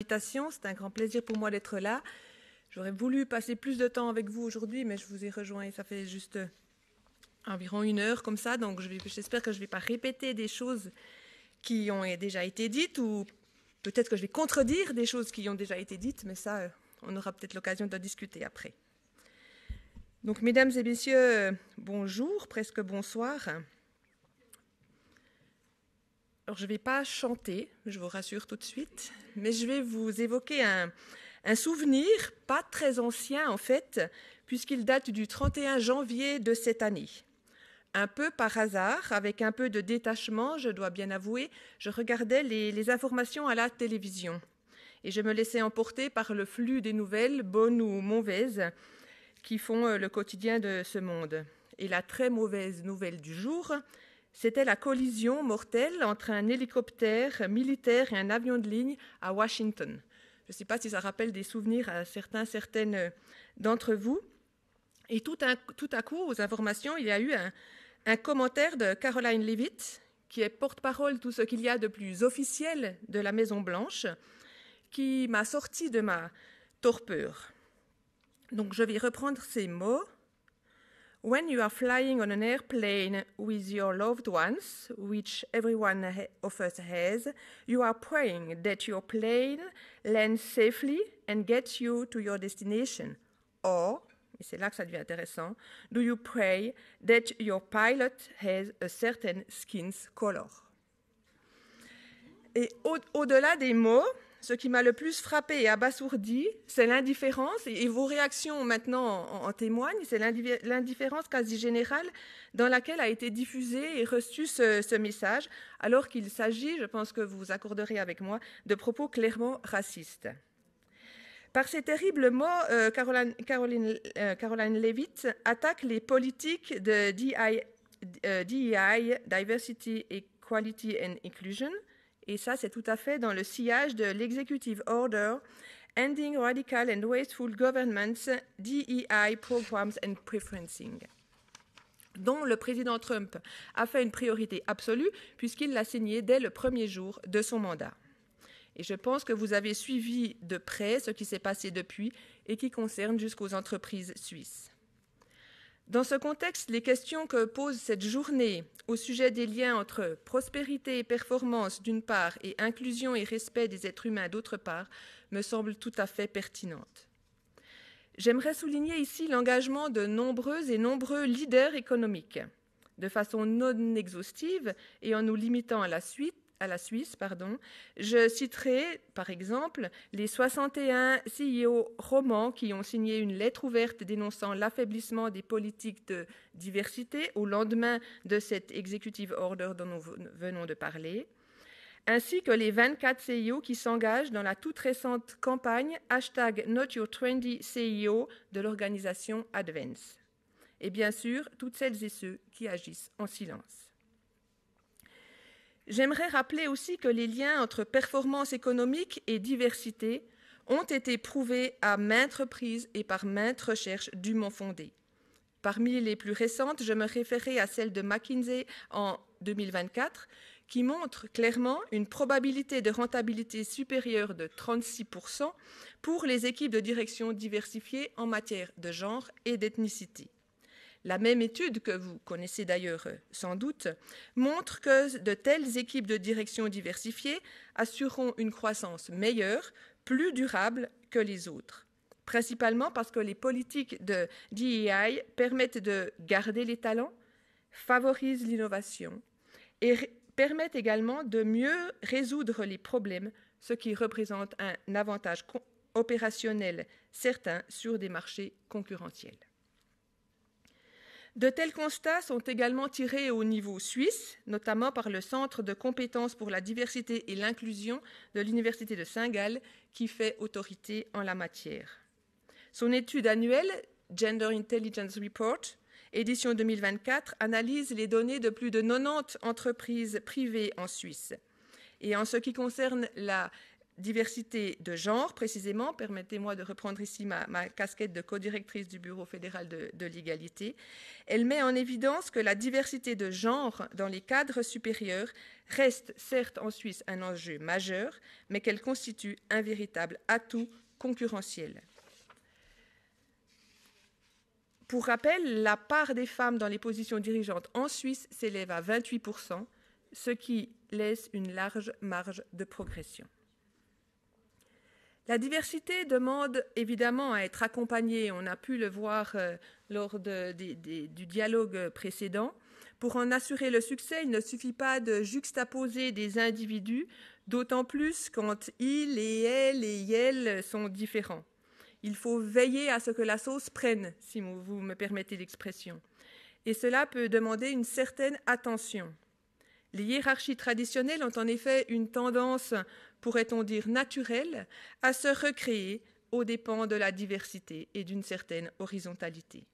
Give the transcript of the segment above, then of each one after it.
C'est un grand plaisir pour moi d'être là. J'aurais voulu passer plus de temps avec vous aujourd'hui, mais je vous ai rejoint et ça fait juste environ 1 heure comme ça. Donc j'espère que je ne vais pas répéter des choses qui ont déjà été dites ou peut-être que je vais contredire des choses qui ont déjà été dites, mais ça, on aura peut-être l'occasion de discuter après. Donc, mesdames et messieurs, bonjour, presque bonsoir. Alors, je ne vais pas chanter, je vous rassure tout de suite, mais je vais vous évoquer un souvenir, pas très ancien en fait, puisqu'il date du 31 janvier de cette année. Un peu par hasard, avec un peu de détachement, je dois bien avouer, je regardais les informations à la télévision et je me laissais emporter par le flux des nouvelles, bonnes ou mauvaises, qui font le quotidien de ce monde. Et la très mauvaise nouvelle du jour, c'était la collision mortelle entre un hélicoptère militaire et un avion de ligne à Washington. Je ne sais pas si ça rappelle des souvenirs à certaines d'entre vous. Et tout à coup, aux informations, il y a eu un commentaire de Caroline Leavitt, qui est porte-parole tout ce qu'il y a de plus officiel de la Maison-Blanche, qui m'a sorti de ma torpeur. Donc je vais reprendre ces mots. When you are flying on an airplane with your loved ones, which everyone of us has, you are praying that your plane lands safely and gets you to your destination. Or, et c'est là que ça devient intéressant, do you pray that your pilot has a certain skin's color? Et au-delà des mots, ce qui m'a le plus frappé et abasourdi, c'est l'indifférence, et vos réactions maintenant en témoignent, c'est l'indifférence quasi générale dans laquelle a été diffusé et reçu ce message, alors qu'il s'agit, je pense que vous vous accorderez avec moi, de propos clairement racistes. Par ces terribles mots, Caroline Leavitt attaque les politiques de DEI, Diversity, Equality and Inclusion, et ça, c'est tout à fait dans le sillage de l'Executive Order Ending Radical and Wasteful Governments, DEI Programs and Preferencing, dont le président Trump a fait une priorité absolue puisqu'il l'a signé dès le premier jour de son mandat. Et je pense que vous avez suivi de près ce qui s'est passé depuis et qui concerne jusqu'aux entreprises suisses. Dans ce contexte, les questions que pose cette journée au sujet des liens entre prospérité et performance d'une part et inclusion et respect des êtres humains d'autre part me semblent tout à fait pertinentes. J'aimerais souligner ici l'engagement de nombreux leaders économiques. De façon non exhaustive et en nous limitant à la Suisse, je citerai par exemple les 61 CEO romans qui ont signé une lettre ouverte dénonçant l'affaiblissement des politiques de diversité au lendemain de cet Executive Order dont nous venons de parler, ainsi que les 24 CEO qui s'engagent dans la toute récente campagne #NotYourTrendyCEO de l'organisation Advance. Et bien sûr, toutes celles et ceux qui agissent en silence. J'aimerais rappeler aussi que les liens entre performance économique et diversité ont été prouvés à maintes reprises et par maintes recherches dûment fondées. Parmi les plus récentes, je me référais à celle de McKinsey en 2024, qui montre clairement une probabilité de rentabilité supérieure de 36% pour les équipes de direction diversifiées en matière de genre et d'ethnicité. La même étude, que vous connaissez d'ailleurs sans doute, montre que de telles équipes de direction diversifiées assureront une croissance meilleure, plus durable que les autres, principalement parce que les politiques de DEI permettent de garder les talents, favorisent l'innovation et permettent également de mieux résoudre les problèmes, ce qui représente un avantage opérationnel certain sur des marchés concurrentiels. De tels constats sont également tirés au niveau suisse, notamment par le Centre de compétences pour la diversité et l'inclusion de l'Université de Saint-Gall, qui fait autorité en la matière. Son étude annuelle, Gender Intelligence Report, édition 2024, analyse les données de plus de 90 entreprises privées en Suisse. Et en ce qui concerne la diversité de genre, précisément. Permettez-moi de reprendre ici ma casquette de co-directrice du Bureau fédéral de l'égalité. Elle met en évidence que la diversité de genre dans les cadres supérieurs reste certes en Suisse un enjeu majeur, mais qu'elle constitue un véritable atout concurrentiel. Pour rappel, la part des femmes dans les positions dirigeantes en Suisse s'élève à 28%, ce qui laisse une large marge de progression. La diversité demande évidemment à être accompagnée, on a pu le voir lors du dialogue précédent. Pour en assurer le succès, il ne suffit pas de juxtaposer des individus, d'autant plus quand ils et elles et elles sont différents. Il faut veiller à ce que la sauce prenne, si vous me permettez l'expression. Et cela peut demander une certaine attention. Les hiérarchies traditionnelles ont en effet une tendance, pourrait-on dire naturelle, à se recréer aux dépens de la diversité et d'une certaine horizontalité.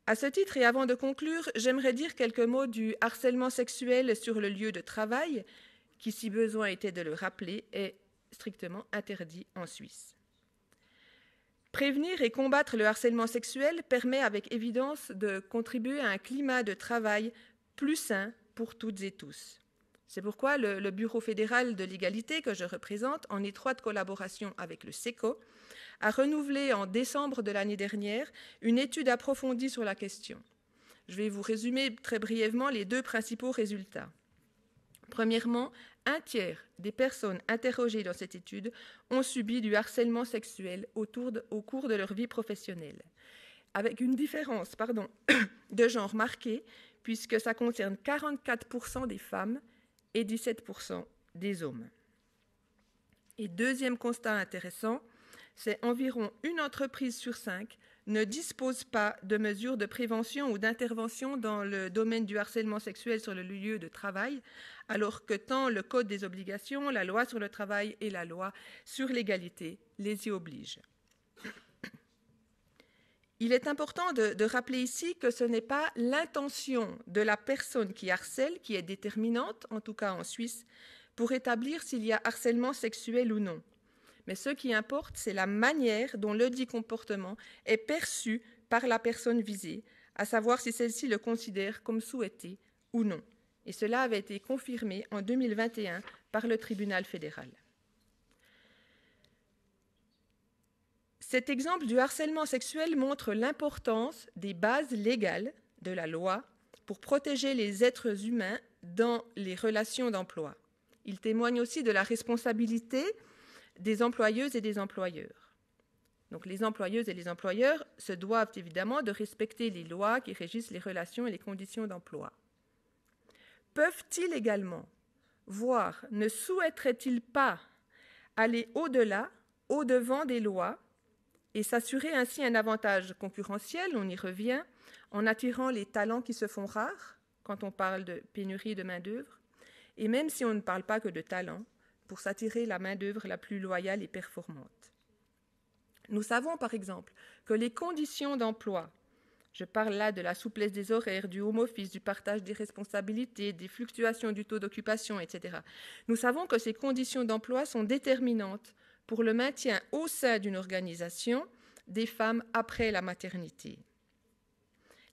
À ce titre, et avant de conclure, j'aimerais dire quelques mots du harcèlement sexuel sur le lieu de travail, qui, si besoin était de le rappeler, est strictement interdit en Suisse. Prévenir et combattre le harcèlement sexuel permet avec évidence de contribuer à un climat de travail plus sain pour toutes et tous. C'est pourquoi le Bureau fédéral de l'égalité que je représente, en étroite collaboration avec le SECO, a renouvelé en décembre de l'année dernière une étude approfondie sur la question. Je vais vous résumer très brièvement les deux principaux résultats. Premièrement, 1/3 des personnes interrogées dans cette étude ont subi du harcèlement sexuel au cours de leur vie professionnelle, avec une différence de genre marquée, puisque ça concerne 44% des femmes et 17% des hommes. Et deuxième constat intéressant, c'est environ une entreprise sur 5 ne dispose pas de mesures de prévention ou d'intervention dans le domaine du harcèlement sexuel sur le lieu de travail, alors que tant le Code des obligations, la loi sur le travail et la loi sur l'égalité les y obligent. Il est important de rappeler ici que ce n'est pas l'intention de la personne qui harcèle qui est déterminante, en tout cas en Suisse, pour établir s'il y a harcèlement sexuel ou non. Mais ce qui importe, c'est la manière dont le dit comportement est perçu par la personne visée, à savoir si celle-ci le considère comme souhaité ou non. Et cela avait été confirmé en 2021 par le tribunal fédéral. Cet exemple du harcèlement sexuel montre l'importance des bases légales de la loi pour protéger les êtres humains dans les relations d'emploi. Il témoigne aussi de la responsabilité des employeuses et des employeurs. Donc les employeuses et les employeurs se doivent évidemment de respecter les lois qui régissent les relations et les conditions d'emploi. Peuvent-ils également voire ne souhaiteraient-ils pas aller au-delà, au-devant des lois et s'assurer ainsi un avantage concurrentiel, on y revient, en attirant les talents qui se font rares quand on parle de pénurie de main-d'œuvre, et même si on ne parle pas que de talent, pour s'attirer la main-d'œuvre la plus loyale et performante. Nous savons par exemple que les conditions d'emploi, je parle là de la souplesse des horaires, du home office, du partage des responsabilités, des fluctuations du taux d'occupation, etc. Nous savons que ces conditions d'emploi sont déterminantes pour le maintien au sein d'une organisation des femmes après la maternité.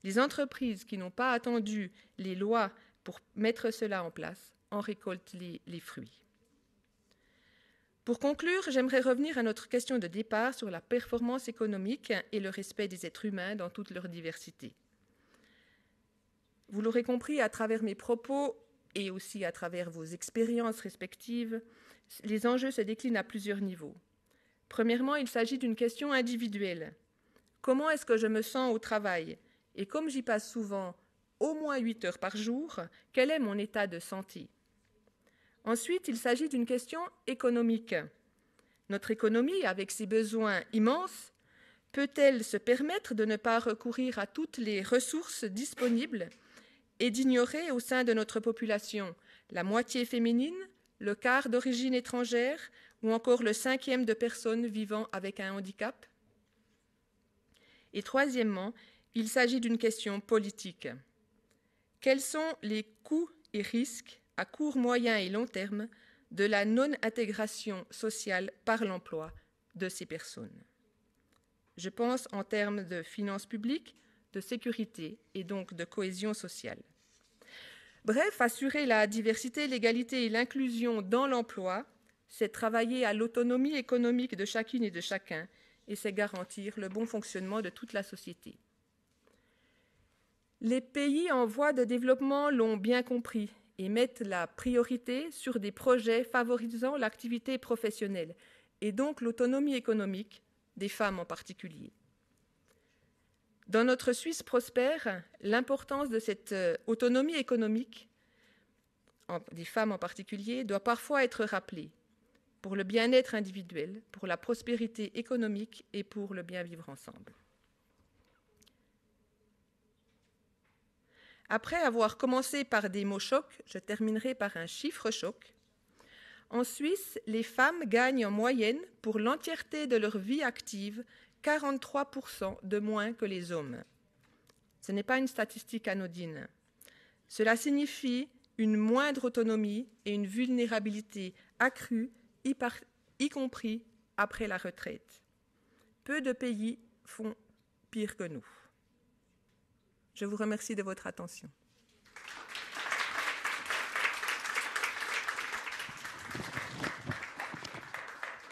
Les entreprises qui n'ont pas attendu les lois pour mettre cela en place en récoltent les fruits. Pour conclure, j'aimerais revenir à notre question de départ sur la performance économique et le respect des êtres humains dans toute leur diversité. Vous l'aurez compris à travers mes propos et aussi à travers vos expériences respectives, les enjeux se déclinent à plusieurs niveaux. Premièrement, il s'agit d'une question individuelle. Comment est-ce que je me sens au travail? Et comme j'y passe souvent au moins 8 heures par jour, quel est mon état de santé? Ensuite, il s'agit d'une question économique. Notre économie, avec ses besoins immenses, peut-elle se permettre de ne pas recourir à toutes les ressources disponibles et d'ignorer au sein de notre population la moitié féminine, le quart d'origine étrangère ou encore le 5e de personnes vivant avec un handicap? Et troisièmement, il s'agit d'une question politique. Quels sont les coûts et risques à court, moyen et long terme de la non-intégration sociale par l'emploi de ces personnes. Je pense en termes de finances publiques, de sécurité et donc de cohésion sociale. Bref, assurer la diversité, l'égalité et l'inclusion dans l'emploi, c'est travailler à l'autonomie économique de chacune et de chacun, et c'est garantir le bon fonctionnement de toute la société. Les pays en voie de développement l'ont bien compris et mettent la priorité sur des projets favorisant l'activité professionnelle et donc l'autonomie économique des femmes en particulier. Dans notre Suisse prospère, l'importance de cette autonomie économique, des femmes en particulier, doit parfois être rappelée pour le bien-être individuel, pour la prospérité économique et pour le bien vivre ensemble. Après avoir commencé par des mots chocs, je terminerai par un chiffre choc. En Suisse, les femmes gagnent en moyenne, pour l'entièreté de leur vie active, 43% de moins que les hommes. Ce n'est pas une statistique anodine. Cela signifie une moindre autonomie et une vulnérabilité accrue, y compris après la retraite. Peu de pays font pire que nous. Je vous remercie de votre attention.